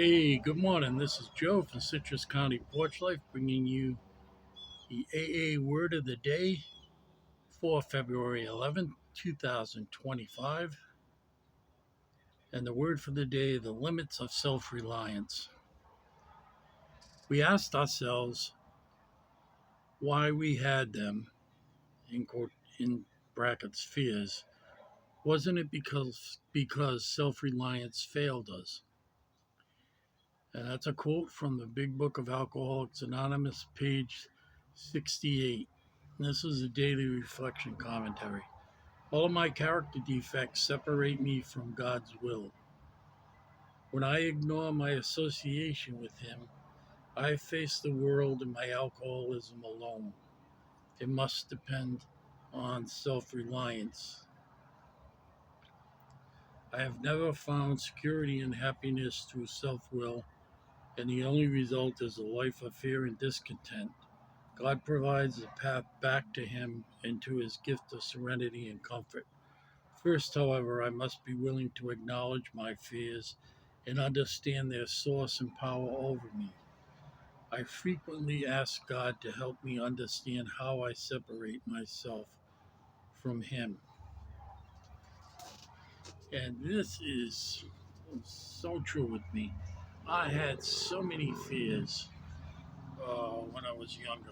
Hey, good morning. This is Joe from Citrus County Porch Life bringing you the AA Word of the Day for February 11th, 2025. And the word for the day, the limits of self reliance. We asked ourselves why we had them, in, quote, in brackets, fears. Wasn't it because self reliance failed us? And that's a quote from the Big Book of Alcoholics Anonymous, page 68. This is a daily reflection commentary. All of my character defects separate me from God's will. When I ignore my association with Him, I face the world and my alcoholism alone. It must depend on self reliance. I have never found security and happiness through self will, and the only result is a life of fear and discontent. God provides a path back to Him and to His gift of serenity and comfort. First, however, I must be willing to acknowledge my fears and understand their source and power over me. I frequently ask God to help me understand how I separate myself from Him. And this is so true with me. I had so many fears when I was younger.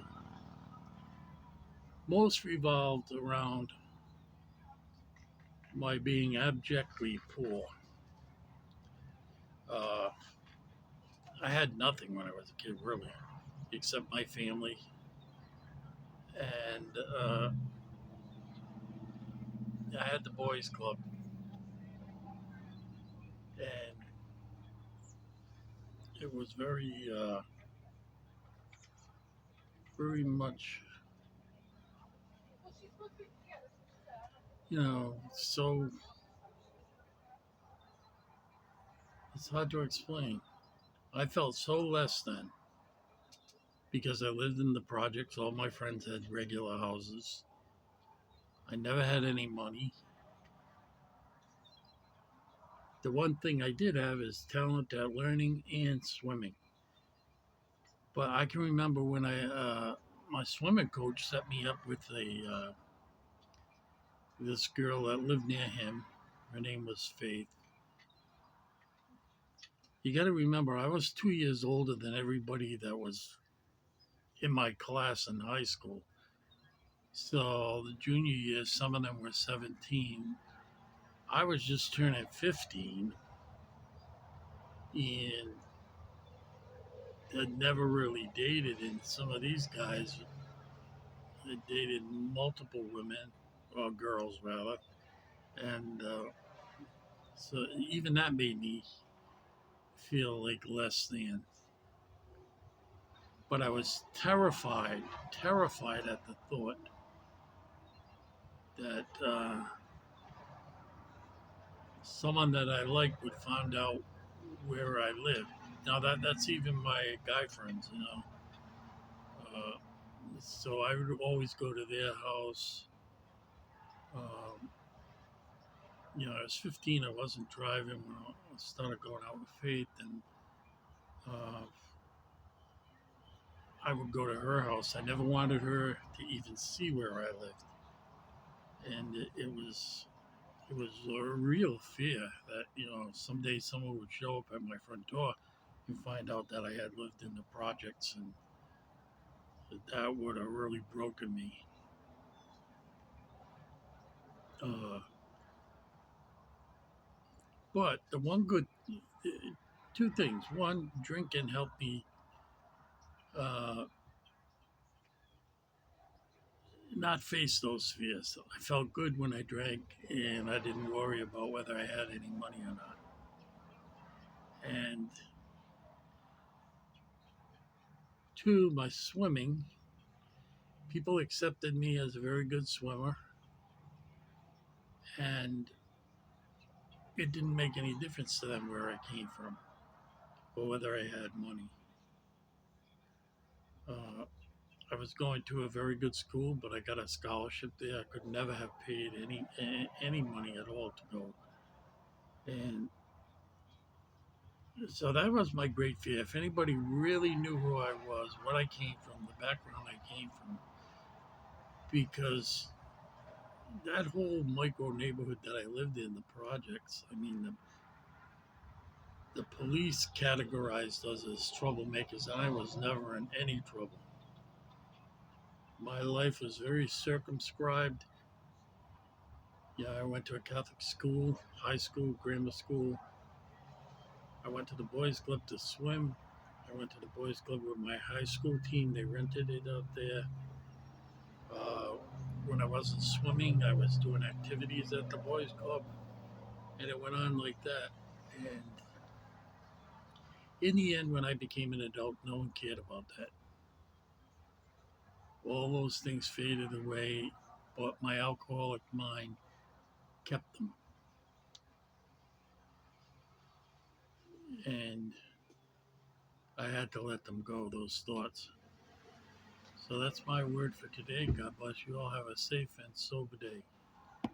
Most revolved around my being abjectly poor. Uh, I had nothing when I was a kid, really, except my family. And I had the boys' club, and it was very much, so it's hard to explain. I felt so less than because I lived in the projects. All my friends had regular houses. I never had any money. The one thing I did have is talent at learning and swimming. But I can remember when my swimming coach set me up with this girl that lived near him. Her name was Faith. You got to remember, I was 2 years older than everybody that was in my class in high school. So the junior year, some of them were 17. I was just turning 15 and had never really dated. And some of these guys had dated multiple women, or girls rather. And so even that made me feel like less than. But I was terrified at the thought that someone that I liked would find out where I lived. Now that's even my guy friends. Uh, so I would always go to their house. Um, I was 15. I wasn't driving when I started going out with Faith, and uh, I would go to her house. I never wanted her to even see where I lived, and it was a real fear that someday someone would show up at my front door and find out that I had lived in the projects, and that would have really broken me. Uh, but the one good, two things. One, drinking helped me uh, not face those fears. I felt good when I drank, and I didn't worry about whether I had any money or not. And two, my swimming. People accepted me as a very good swimmer, and it didn't make any difference to them where I came from or whether I had money. Uh, I was going to a very good school, but I got a scholarship there. I could never have paid any money at all to go, and So that was my great fear. If anybody really knew who I was, what I came from, the background I came from, because that whole micro neighborhood that I lived in, the projects, I mean, the police categorized us as troublemakers, and I was never in any trouble. My life was very circumscribed. Yeah, I went to a Catholic school, high school, grammar school. I went to the boys' club to swim. I went to the boys' club with my high school team. They rented it out there. Uh, when I wasn't swimming, I was doing activities at the boys' club, and it went on like that. And in the end, when I became an adult, no one cared about that. All those things faded away, but my alcoholic mind kept them. And I had to let them go, those thoughts. So that's my word for today. God bless you all. Have a safe and sober day.